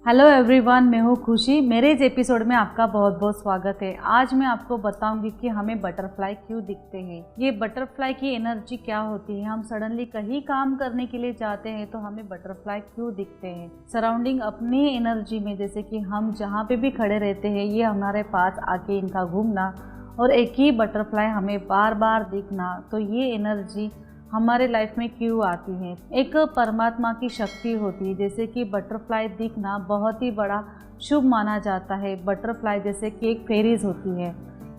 Hello everyone, मैं हूँ खुशी। मेरे इस एपिसोड में आपका बहुत बहुत स्वागत है। आज मैं आपको बताऊंगी कि हमें बटरफ्लाई क्यों दिखते हैं, ये बटरफ्लाई की एनर्जी क्या होती है। हम सडनली कहीं काम करने के लिए जाते हैं तो हमें बटरफ्लाई क्यों दिखते हैं। सराउंडिंग अपनी एनर्जी में, जैसे कि हम जहाँ पे भी खड़े रहते हैं, ये हमारे पास आके इनका घूमना और एक ही बटरफ्लाई हमें बार बार दिखना, तो ये एनर्जी हमारे लाइफ में क्यों आती है। एक परमात्मा की शक्ति होती है, जैसे कि बटरफ्लाई दिखना बहुत ही बड़ा शुभ माना जाता है। बटरफ्लाई जैसे कि एक फेरीज होती है,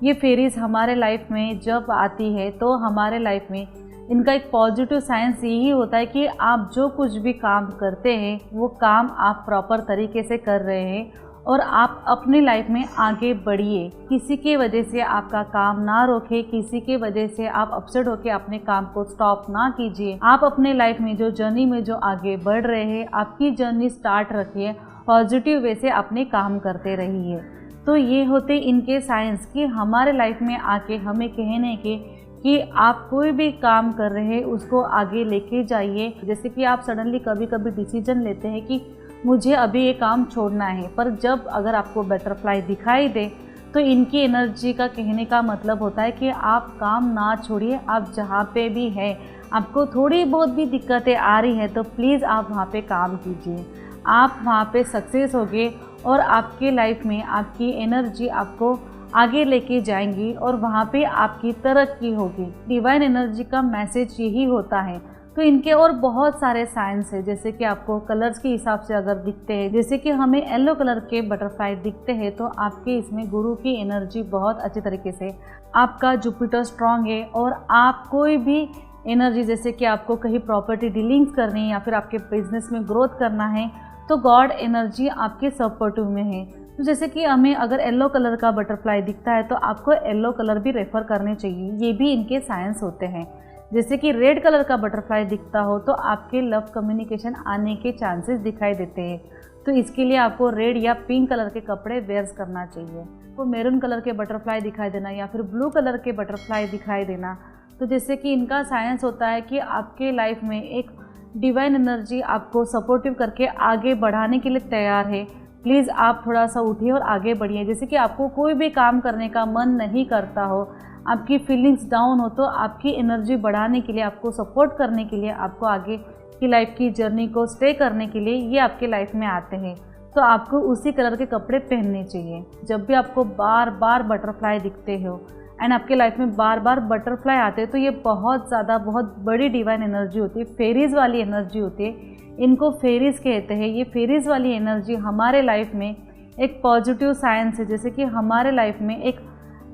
ये फेरीज हमारे लाइफ में जब आती है तो हमारे लाइफ में इनका एक पॉजिटिव साइंस यही होता है कि आप जो कुछ भी काम करते हैं वो काम आप प्रॉपर तरीके से कर रहे हैं और आप अपनी लाइफ में आगे बढ़िए। किसी के वजह से आपका काम ना रोके, किसी के वजह से आप अपसेट होकर अपने काम को स्टॉप ना कीजिए। आप अपने लाइफ में जो जर्नी में जो आगे बढ़ रहे हैं, आपकी जर्नी स्टार्ट रखिए, पॉजिटिव वे से अपने काम करते रहिए। तो ये होते इनके साइंस कि हमारे लाइफ में आके हमें कहने के कि आप कोई भी काम कर रहे हैं उसको आगे लेके जाइए। जैसे कि आप सडनली कभी कभी डिसीजन लेते हैं कि मुझे अभी ये काम छोड़ना है, पर जब अगर आपको बटरफ्लाई दिखाई दे तो इनकी एनर्जी का कहने का मतलब होता है कि आप काम ना छोड़िए। आप जहाँ पे भी है, आपको थोड़ी बहुत भी दिक्कतें आ रही हैं तो प्लीज़ आप वहाँ पे काम कीजिए। आप वहाँ पे सक्सेस होगे और आपके लाइफ में आपकी एनर्जी आपको आगे लेके जाएंगी और वहाँ पे आपकी तरक्की होगी। डिवाइन एनर्जी का मैसेज यही होता है। तो इनके और बहुत सारे साइंस है, जैसे कि आपको कलर्स के हिसाब से अगर दिखते हैं, जैसे कि हमें येलो कलर के बटरफ्लाई दिखते हैं तो आपके इसमें गुरु की एनर्जी बहुत अच्छी तरीके से, आपका जुपिटर स्ट्रांग है और आप कोई भी एनर्जी, जैसे कि आपको कहीं प्रॉपर्टी डीलिंग्स करनी है या फिर आपके बिजनेस में ग्रोथ करना है तो गॉड एनर्जी आपके सपोर्टिव में है। तो जैसे कि हमें अगर येलो कलर का बटरफ्लाई दिखता है तो आपको येलो कलर भी रेफर करने चाहिए, ये भी इनके साइंस होते हैं। जैसे कि रेड कलर का बटरफ्लाई दिखता हो तो आपके लव कम्युनिकेशन आने के चांसेस दिखाई देते हैं, तो इसके लिए आपको रेड या पिंक कलर के कपड़े वेयर्स करना चाहिए। तो मैरून कलर के बटरफ्लाई दिखाई देना या फिर ब्लू कलर के बटरफ्लाई दिखाई देना, तो जैसे कि इनका साइंस होता है कि आपके लाइफ में एक डिवाइन एनर्जी आपको सपोर्टिव करके आगे बढ़ाने के लिए तैयार है। प्लीज़ आप थोड़ा सा उठिए और आगे बढ़िए। जैसे कि आपको कोई भी काम करने का मन नहीं करता हो, आपकी फीलिंग्स डाउन हो, तो आपकी एनर्जी बढ़ाने के लिए, आपको सपोर्ट करने के लिए, आपको आगे की लाइफ की जर्नी को स्टे करने के लिए ये आपके लाइफ में आते हैं। तो आपको उसी कलर के कपड़े पहनने चाहिए। जब भी आपको बार बार बटरफ्लाई दिखते हो एंड आपके लाइफ में बार बार बटरफ्लाई आते हैं तो ये बहुत बड़ी डिवाइन एनर्जी होती है, फेरीज वाली एनर्जी होती है। इनको फेरीज कहते हैं। ये फेरीज वाली एनर्जी हमारे लाइफ में एक पॉजिटिव साइंस है, जैसे कि हमारे लाइफ में एक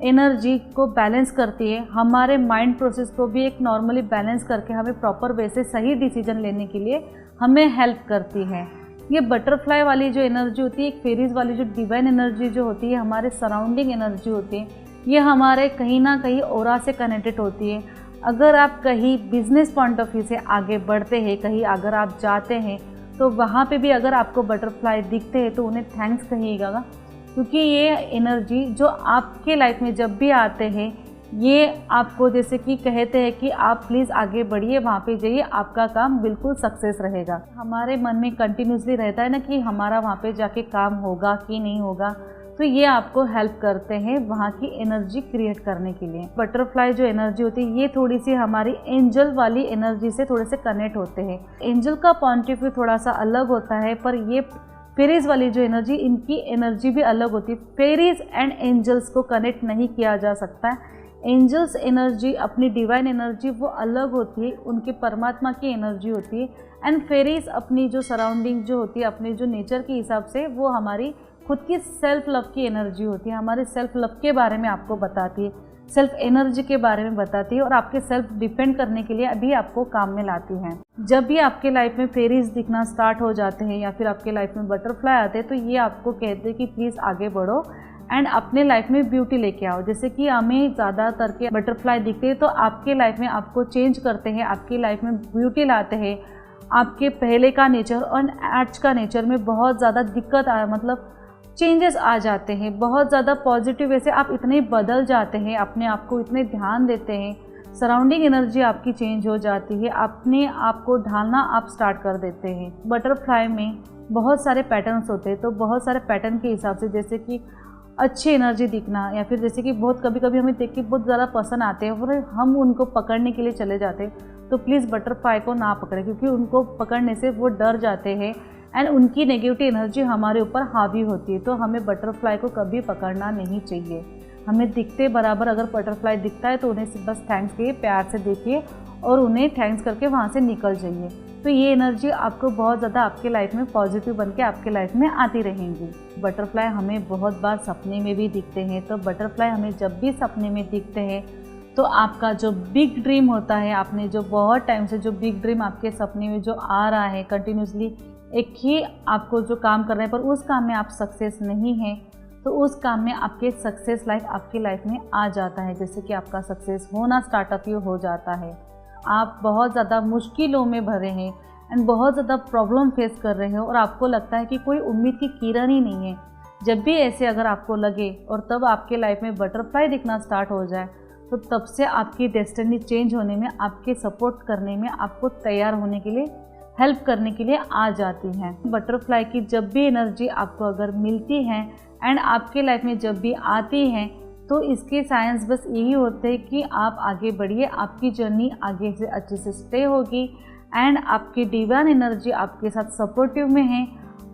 एनर्जी को बैलेंस करती है, हमारे माइंड प्रोसेस को भी एक नॉर्मली बैलेंस करके हमें प्रॉपर वे से सही डिसीजन लेने के लिए हमें हेल्प करती है। ये बटरफ्लाई वाली जो एनर्जी होती है, एक फेरीज वाली जो डिवाइन एनर्जी जो होती है, हमारे सराउंडिंग एनर्जी होती है, ये हमारे कहीं ना कहीं ऑरा से कनेक्टेड होती है। अगर आप कहीं बिजनेस पॉइंट ऑफ व्यू से आगे बढ़ते हैं, कहीं अगर आप जाते हैं तो वहाँ पे भी अगर आपको बटरफ्लाई दिखते हैं तो उन्हें थैंक्स कहिएगा, क्योंकि ये एनर्जी जो आपके लाइफ में जब भी आते हैं ये आपको जैसे कि कहते हैं कि आप प्लीज़ आगे बढ़िए, वहाँ पे जाइए, आपका काम बिल्कुल सक्सेस रहेगा। हमारे मन में कंटिन्यूसली रहता है ना कि हमारा वहाँ पे जाके काम होगा कि नहीं होगा, तो ये आपको हेल्प करते हैं वहाँ की एनर्जी क्रिएट करने के लिए। बटरफ्लाई जो एनर्जी होती है ये थोड़ी सी हमारी एंजल वाली एनर्जी से थोड़े से कनेक्ट होते हैं। एंजल का पॉइंट ऑफ व्यू थोड़ा सा अलग होता है, पर ये फेरीज वाली जो एनर्जी, इनकी एनर्जी भी अलग होती है। फेरीज एंड एंजल्स को कनेक्ट नहीं किया जा सकता है। एंजल्स एनर्जी अपनी डिवाइन एनर्जी वो अलग होती है, उनके परमात्मा की एनर्जी होती है। एंड फेरीज अपनी जो सराउंडिंग जो होती है, अपने जो नेचर के हिसाब से वो हमारी खुद की सेल्फ लव की एनर्जी होती है, हमारे सेल्फ लव के बारे में आपको बताती है, सेल्फ एनर्जी के बारे में बताती है और आपके सेल्फ डिपेंड करने के लिए अभी आपको काम में लाती हैं। जब भी आपके लाइफ में फेरीज दिखना स्टार्ट हो जाते हैं या फिर आपके लाइफ में बटरफ्लाई आते हैं तो ये आपको कहते हैं कि प्लीज़ आगे बढ़ो एंड अपने लाइफ में ब्यूटी लेके आओ। जैसे कि हमें ज़्यादातर के बटरफ्लाई दिखते हैं तो आपके लाइफ में आपको चेंज करते हैं, आपकी लाइफ में ब्यूटी लाते हैं। आपके पहले का नेचर और आज का नेचर में बहुत ज़्यादा दिक्कत मतलब चेंजेस आ जाते हैं, बहुत ज़्यादा पॉजिटिव वे से आप इतने बदल जाते हैं, अपने आप को इतने ध्यान देते हैं, सराउंडिंग एनर्जी आपकी चेंज हो जाती है, अपने आप को ढालना आप स्टार्ट कर देते हैं। बटरफ्लाई में बहुत सारे पैटर्न्स होते हैं, तो बहुत सारे पैटर्न के हिसाब से जैसे कि अच्छी एनर्जी दिखना, या फिर जैसे कि बहुत कभी कभी हमें देख के बहुत ज़्यादा पसंद आते हैं और हम उनको पकड़ने के लिए चले जाते हैं, तो प्लीज़ बटरफ्लाई को ना पकड़ें, क्योंकि उनको पकड़ने से वो डर जाते हैं एंड उनकी नेगेटिव एनर्जी हमारे ऊपर हावी होती है। तो हमें बटरफ्लाई को कभी पकड़ना नहीं चाहिए। हमें दिखते बराबर अगर बटरफ्लाई दिखता है तो उन्हें बस थैंक्स कहिए, प्यार से देखिए और उन्हें थैंक्स करके वहाँ से निकल जाइए। तो ये एनर्जी आपको बहुत ज़्यादा आपके लाइफ में पॉजिटिव बन के आपके लाइफ में आती रहेंगी। बटरफ्लाई हमें बहुत बार सपने में भी दिखते हैं, तो बटरफ्लाई हमें जब भी सपने में दिखते हैं तो आपका जो बिग ड्रीम होता है, आपने जो बहुत टाइम से जो बिग ड्रीम आपके सपने में जो आ रहा है कंटिन्यूसली, एक ही आपको जो काम कर रहे हैं पर उस काम में आप सक्सेस नहीं हैं, तो उस काम में आपके सक्सेस लाइफ आपकी लाइफ में आ जाता है। जैसे कि आपका सक्सेस होना स्टार्टअप हो जाता है, आप बहुत ज़्यादा मुश्किलों में भरे हैं एंड बहुत ज़्यादा प्रॉब्लम फेस कर रहे हो और आपको लगता है कि कोई उम्मीद की किरण ही नहीं है। जब भी ऐसे अगर आपको लगे और तब आपके लाइफ में बटरफ्लाई दिखना स्टार्ट हो जाए, तो तब से आपकी डेस्टिनी चेंज होने में, आपके सपोर्ट करने में, आपको तैयार होने के लिए, हेल्प करने के लिए आ जाती हैं। बटरफ्लाई की जब भी एनर्जी आपको अगर मिलती है एंड आपके लाइफ में जब भी आती है, तो इसके साइंस बस यही होते हैं कि आप आगे बढ़िए, आपकी जर्नी आगे से अच्छे से स्टे होगी एंड आपकी डिवाइन एनर्जी आपके साथ सपोर्टिव में है।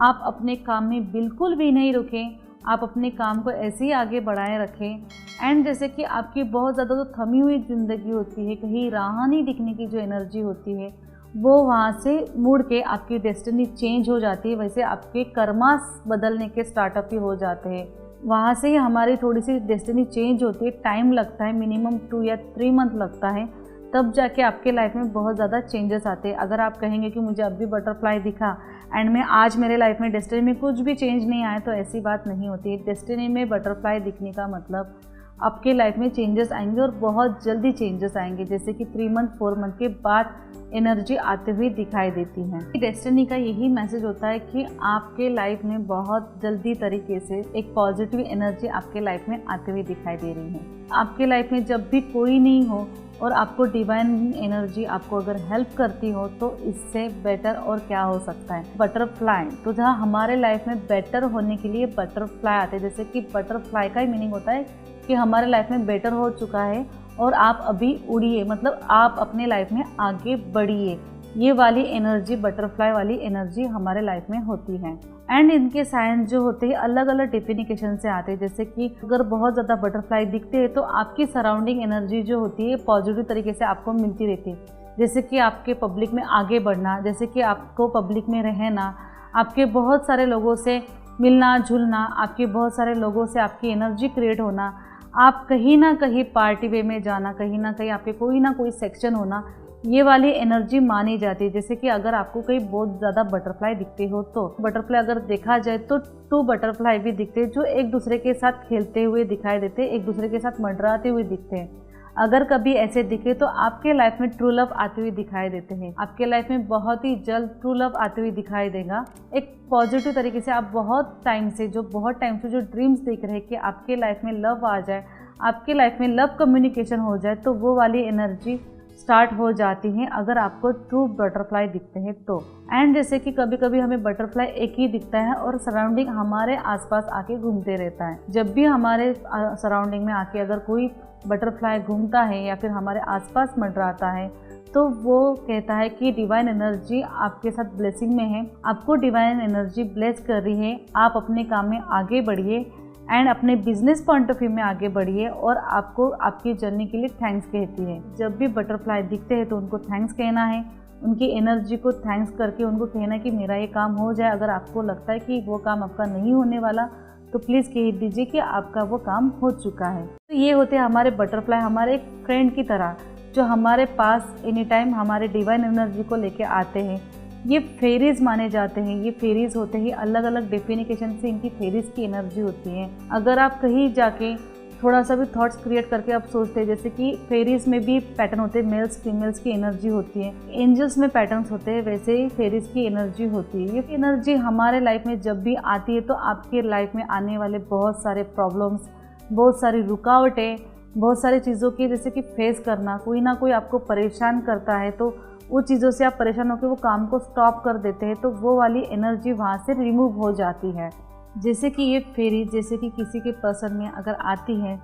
आप अपने काम में बिल्कुल भी नहीं रुकें, आप अपने काम को ऐसे ही आगे बढ़ाए रखें एंड जैसे कि आपकी बहुत ज़्यादा जो थमी हुई ज़िंदगी होती है, कहीं राह नहीं दिखने की जो एनर्जी होती है, वो वहाँ से मुड़ के आपकी डेस्टिनी चेंज हो जाती है। वैसे आपके कर्मास बदलने के स्टार्टअप ही हो जाते हैं, वहाँ से ही हमारी थोड़ी सी डेस्टिनी चेंज होती है। टाइम लगता है, मिनिमम 2 या 3 मंथ लगता है, तब जाके आपके लाइफ में बहुत ज़्यादा चेंजेस आते हैं। अगर आप कहेंगे कि मुझे अब भी बटरफ्लाई दिखा एंड मैं आज मेरे लाइफ में डेस्टिनी में कुछ भी चेंज नहीं आया, तो ऐसी बात नहीं होती है। डेस्टिनी में बटरफ्लाई दिखने का मतलब आपके लाइफ में चेंजेस आएंगे और बहुत जल्दी चेंजेस आएंगे, जैसे कि 3 मंथ 4 मंथ के बाद एनर्जी आते हुए दिखाई देती है। डेस्टिनी का यही मैसेज होता है कि आपके लाइफ में बहुत जल्दी तरीके से एक पॉजिटिव एनर्जी आपके लाइफ में आते हुए दिखाई दे रही है। आपके लाइफ में जब भी कोई नहीं हो और आपको डिवाइन एनर्जी आपको अगर हेल्प करती हो, तो इससे बेटर और क्या हो सकता है। बटरफ्लाई, तो जहाँ हमारे लाइफ में बेटर होने के लिए बटरफ्लाई आते हैं, जैसे कि बटरफ्लाई का ही मीनिंग होता है कि हमारे लाइफ में बेटर हो चुका है और आप अभी उड़िए, मतलब आप अपने लाइफ में आगे बढ़िए। ये वाली एनर्जी, बटरफ्लाई वाली एनर्जी हमारे लाइफ में होती है एंड इनके साइंस जो होते हैं अलग अलग डेफिनेशन से आते हैं। जैसे कि अगर बहुत ज़्यादा बटरफ्लाई दिखते हैं तो आपकी सराउंडिंग एनर्जी जो होती है पॉजिटिव तरीके से आपको मिलती रहती है। जैसे कि आपके पब्लिक में आगे बढ़ना, जैसे कि आपको पब्लिक में रहना, आपके बहुत सारे लोगों से मिलना जुलना, आपके बहुत सारे लोगों से आपकी एनर्जी क्रिएट होना, आप कहीं ना कहीं पार्टी वे में जाना, कहीं ना कहीं आपके कोई ना कोई सेक्शन होना, ये वाली एनर्जी मानी जाती है। जैसे कि अगर आपको कहीं बहुत ज़्यादा बटरफ्लाई दिखते हो, तो बटरफ्लाई अगर देखा जाए तो 2 बटरफ्लाई भी दिखते हैं जो एक दूसरे के साथ खेलते हुए दिखाई देते हैं, एक दूसरे के साथ मंडराते हुए दिखते हैं। अगर कभी ऐसे दिखे तो आपके लाइफ में ट्रू लव आते हुए दिखाई देते हैं। आपके लाइफ में बहुत ही जल्द ट्रू लव आते हुए दिखाई देगा। एक पॉजिटिव तरीके से आप बहुत टाइम से जो ड्रीम्स देख रहे हैं कि आपके लाइफ में लव आ जाए, आपके लाइफ में लव कम्युनिकेशन हो जाए, तो वो वाली एनर्जी स्टार्ट हो जाती हैं अगर आपको ट्रू बटरफ्लाई दिखते हैं तो। एंड जैसे कि कभी कभी हमें बटरफ्लाई एक ही दिखता है और सराउंडिंग हमारे आसपास आके घूमते रहता है। जब भी हमारे सराउंडिंग में आके अगर कोई बटरफ्लाई घूमता है या फिर हमारे आसपास मंडराता है, तो वो कहता है कि डिवाइन एनर्जी आपके साथ ब्लेसिंग में है, आपको डिवाइन एनर्जी ब्लेस कर रही है, आप अपने काम में आगे बढ़िए एंड अपने बिजनेस पॉइंट ऑफ व्यू में आगे बढ़िए और आपको आपकी जर्नी के लिए थैंक्स कहती है। जब भी बटरफ्लाई दिखते हैं तो उनको थैंक्स कहना है, उनकी एनर्जी को थैंक्स करके उनको कहना है कि मेरा ये काम हो जाए। अगर आपको लगता है कि वो काम आपका नहीं होने वाला, तो प्लीज़ कह दीजिए कि आपका वो काम हो चुका है। तो ये होते हैं हमारे बटरफ्लाई, हमारे एक फ्रेंड की तरह जो हमारे पास एनी टाइम हमारे डिवाइन एनर्जी को लेके आते हैं। ये फेरीज माने जाते हैं। ये फेरीज होते हैं, अलग अलग डेफिनेशन से इनकी फेरीज की एनर्जी होती है। अगर आप कहीं जाके थोड़ा सा भी थॉट्स क्रिएट करके आप सोचते हैं, जैसे कि फेरीज में भी पैटर्न होते हैं, मेल्स फीमेल्स की एनर्जी होती है, एंजल्स में पैटर्न्स होते हैं, वैसे ही फेरीज की एनर्जी होती है। ये एनर्जी हमारे लाइफ में जब भी आती है तो आपके लाइफ में आने वाले बहुत सारे प्रॉब्लम्स, बहुत सारी रुकावटें, बहुत सारी चीज़ों की जैसे कि फेस करना, कोई ना कोई आपको परेशान करता है तो वो चीज़ों से आप परेशान होकर वो काम को स्टॉप कर देते हैं, तो वो वाली एनर्जी वहाँ से रिमूव हो जाती है। जैसे कि ये फेरी जैसे कि किसी के पर्सन में अगर आती है,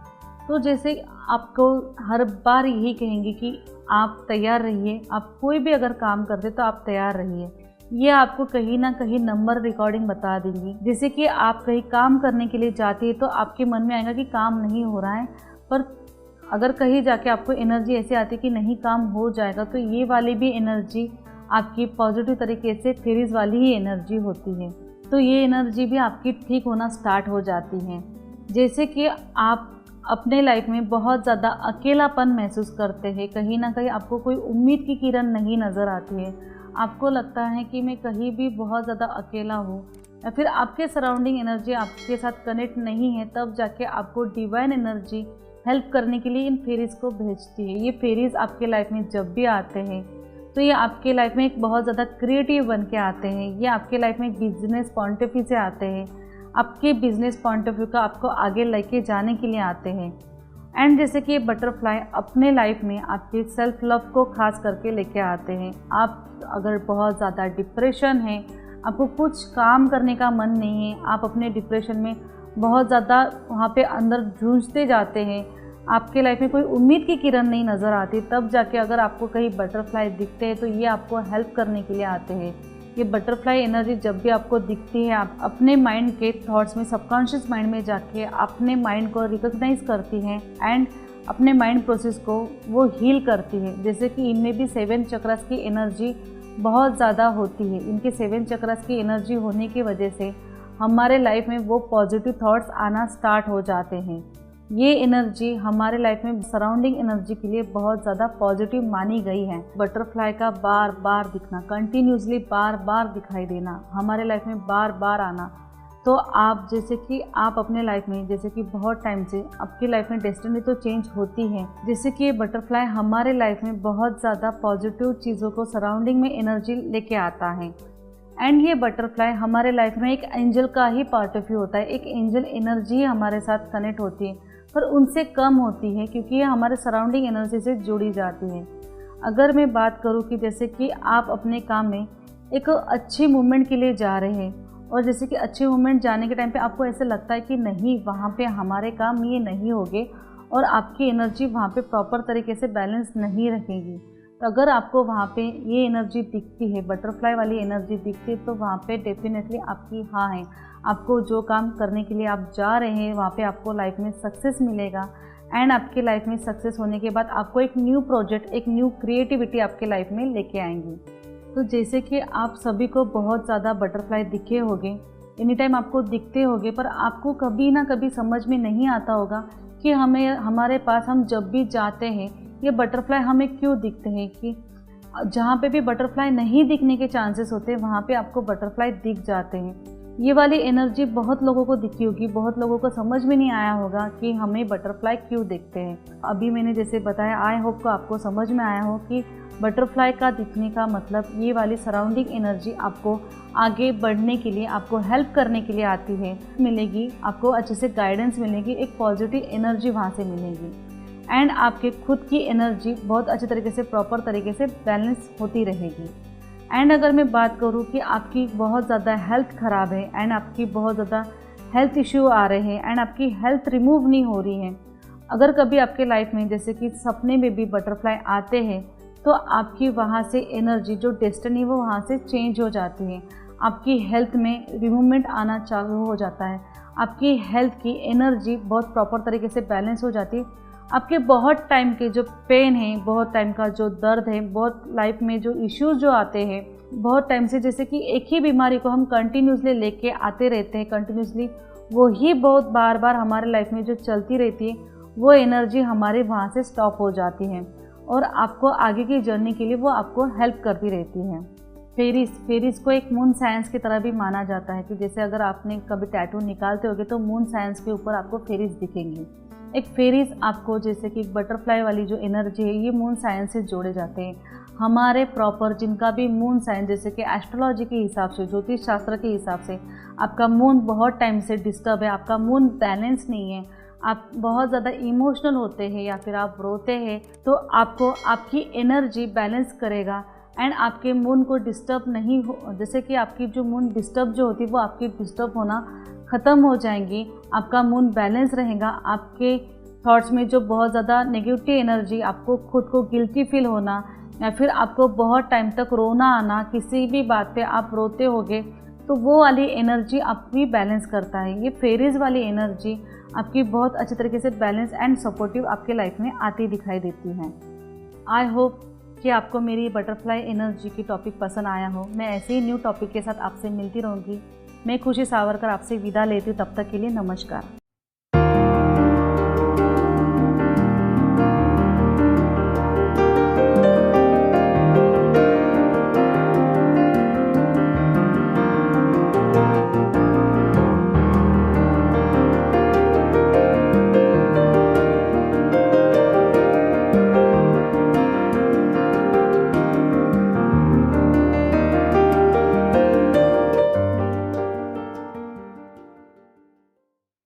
तो जैसे आपको हर बार यही कहेंगे कि आप तैयार रहिए, आप कोई भी अगर काम करते तो आप तैयार रहिए। ये आपको कहीं ना कहीं नंबर रिकॉर्डिंग बता देंगी। जैसे कि आप कहीं काम करने के लिए जाते हैं तो आपके मन में आएगा कि काम नहीं हो रहा है, पर अगर कहीं जाके आपको एनर्जी ऐसी आती है कि नहीं काम हो जाएगा, तो ये वाली भी एनर्जी आपकी पॉजिटिव तरीके से फेरीज वाली ही एनर्जी होती है। तो ये एनर्जी भी आपकी ठीक होना स्टार्ट हो जाती है। जैसे कि आप अपने लाइफ में बहुत ज़्यादा अकेलापन महसूस करते हैं, कहीं ना कहीं आपको कोई उम्मीद की किरण नहीं नज़र आती है, आपको लगता है कि मैं कहीं भी बहुत ज़्यादा अकेला हूँ, या फिर आपके सराउंडिंग एनर्जी आपके साथ कनेक्ट नहीं है, तब जाके आपको डिवाइन एनर्जी हेल्प करने के लिए इन फेरीज़ को भेजती है। ये फेरीज़ आपके लाइफ में जब भी आते हैं तो ये आपके लाइफ में एक बहुत ज़्यादा क्रिएटिव बन के आते हैं। ये आपके लाइफ में बिजनेस पॉइंट ऑफ व्यू से आते हैं, आपके बिजनेस पॉइंट ऑफ व्यू का आपको आगे लेके जाने के लिए आते हैं। एंड जैसे कि ये बटरफ्लाई अपने लाइफ में आपके सेल्फ लव को खास करके लेके आते हैं। आप अगर बहुत ज़्यादा डिप्रेशन है, आपको कुछ काम करने का मन नहीं है, आप अपने डिप्रेशन में बहुत ज़्यादा वहाँ पे अंदर जूझते जाते हैं, आपके लाइफ में कोई उम्मीद की किरण नहीं नज़र आती, तब जाके अगर आपको कहीं बटरफ्लाई दिखते हैं तो ये आपको हेल्प करने के लिए आते हैं। ये बटरफ्लाई एनर्जी जब भी आपको दिखती है, आप अपने माइंड के थॉट्स में, सबकॉन्शियस माइंड में जाके अपने माइंड को रिकॉग्नाइज करती है एंड अपने माइंड प्रोसेस को वो हील करती है। जैसे कि इनमें भी 7 चक्रास की एनर्जी बहुत ज़्यादा होती है। इनके 7 चक्रास की एनर्जी होने की वजह से हमारे लाइफ में वो पॉजिटिव थॉट्स आना स्टार्ट हो जाते हैं। ये एनर्जी हमारे लाइफ में सराउंडिंग एनर्जी के लिए बहुत ज़्यादा पॉजिटिव मानी गई है। बटरफ्लाई का बार बार दिखना, कंटिन्यूसली बार बार दिखाई देना, हमारे लाइफ में बार बार आना, तो आप जैसे कि आप अपने लाइफ में जैसे कि बहुत टाइम से आपकी लाइफ में डेस्टिनी तो चेंज होती है। जैसे कि ये बटरफ्लाई हमारे लाइफ में बहुत ज़्यादा पॉजिटिव चीज़ों को सराउंडिंग में एनर्जी लेके आता है। एंड ये बटरफ्लाई हमारे लाइफ में एक एंजल का ही पार्ट ऑफ व्यू होता है। एक एंजल एनर्जी हमारे साथ कनेक्ट होती है, पर उनसे कम होती है क्योंकि ये हमारे सराउंडिंग एनर्जी से जुड़ी जाती है। अगर मैं बात करूँ कि जैसे कि आप अपने काम में एक अच्छी मूवमेंट के लिए जा रहे हैं, और जैसे कि अच्छी मूवमेंट जाने के टाइम पे आपको ऐसे लगता है कि नहीं, वहाँ पे हमारे काम ये नहीं होंगे और आपकी एनर्जी वहाँ पे प्रॉपर तरीके से बैलेंस नहीं रहेगी, तो अगर आपको वहाँ पे ये एनर्जी दिखती है, बटरफ्लाई वाली एनर्जी दिखती है, तो वहाँ पे डेफिनेटली आपकी हाँ है, आपको जो काम करने के लिए आप जा रहे हैं वहाँ पे आपको लाइफ में सक्सेस मिलेगा। एंड आपके लाइफ में सक्सेस होने के बाद आपको एक न्यू प्रोजेक्ट, एक न्यू क्रिएटिविटी आपके लाइफ में लेके आएंगी। तो जैसे कि आप सभी को बहुत ज़्यादा बटरफ्लाई दिखे होंगे, एनी टाइम आपको दिखते होंगे, पर आपको कभी ना कभी समझ में नहीं आता होगा कि हमारे पास हम जब भी जाते हैं ये बटरफ्लाई हमें क्यों दिखते हैं। कि जहाँ पे भी बटरफ्लाई नहीं दिखने के चांसेस होते हैं वहाँ पे आपको बटरफ्लाई दिख जाते हैं। ये वाली एनर्जी बहुत लोगों को दिखी होगी, बहुत लोगों को समझ में नहीं आया होगा कि हमें बटरफ्लाई क्यों दिखते हैं। अभी मैंने जैसे बताया, आई होप को आपको समझ में आया हो कि बटरफ्लाई का दिखने का मतलब ये वाली सराउंडिंग एनर्जी आपको आगे बढ़ने के लिए, आपको हेल्प करने के लिए आती है, मिलेगी, आपको अच्छे से गाइडेंस मिलेगी, एक पॉजिटिव एनर्जी वहाँ से मिलेगी। एंड आपके खुद की एनर्जी बहुत अच्छे तरीके से, प्रॉपर तरीके से बैलेंस होती रहेगी। एंड अगर मैं बात करूँ कि आपकी बहुत ज़्यादा हेल्थ ख़राब है एंड आपकी बहुत ज़्यादा हेल्थ इश्यू आ रहे हैं एंड आपकी हेल्थ रिमूव नहीं हो रही है, अगर कभी आपके लाइफ में जैसे कि सपने में भी बटरफ्लाई आते हैं, तो आपकी वहाँ से एनर्जी, जो डेस्टिनी, वो वहाँ से चेंज हो जाती है। आपकी हेल्थ में रिमूवमेंट आना चालू हो जाता है, आपकी हेल्थ की एनर्जी बहुत प्रॉपर तरीके से बैलेंस हो जाती है। आपके बहुत टाइम के जो पेन है, बहुत टाइम का जो दर्द है, बहुत लाइफ में जो इश्यूज जो आते हैं बहुत टाइम से, जैसे कि एक ही बीमारी को हम कंटिन्यूसली लेके आते रहते हैं, कंटिन्यूसली वो ही बहुत बार बार हमारे लाइफ में जो चलती रहती है, वो एनर्जी हमारे वहाँ से स्टॉप हो जाती है और आपको आगे की जर्नी के लिए वो आपको हेल्प करती रहती है। फेरीज को एक मून साइंस की तरह भी माना जाता है कि जैसे अगर आपने कभी टैटू निकालते होगे तो मून साइंस के ऊपर आपको फेरीज दिखेंगी। एक फेरीज आपको जैसे कि बटरफ्लाई वाली जो एनर्जी है, ये मून साइंस से जोड़े जाते हैं। हमारे प्रॉपर जिनका भी मून साइंस, जैसे कि एस्ट्रोलॉजी के हिसाब से, ज्योतिष शास्त्र के हिसाब से आपका मून बहुत टाइम से डिस्टर्ब है, आपका मून बैलेंस नहीं है, आप बहुत ज़्यादा इमोशनल होते हैं या फिर आप रोते हैं, तो आपको आपकी एनर्जी बैलेंस करेगा एंड आपके मूड को डिस्टर्ब नहीं हो, जैसे कि आपकी जो मूड डिस्टर्ब जो होती है वो आपकी डिस्टर्ब होना ख़त्म हो जाएंगी। आपका मूड बैलेंस रहेगा। आपके थॉट्स में जो बहुत ज़्यादा नेगेटिव एनर्जी, आपको खुद को गिल्टी फील होना या फिर आपको बहुत टाइम तक रोना आना, किसी भी बात पे आप रोते होगे, तो वो वाली एनर्जी आपकी बैलेंस करता है। ये फेरीज वाली एनर्जी आपकी बहुत अच्छे तरीके से बैलेंस एंड सपोर्टिव आपके लाइफ में आती दिखाई देती है। आई होप कि आपको मेरी बटरफ्लाई एनर्जी की टॉपिक पसंद आया हो। मैं ऐसे ही न्यू टॉपिक के साथ आपसे मिलती रहूँगी। मैं खुशी सावरकर आपसे विदा लेती हूँ। तब तक के लिए नमस्कार।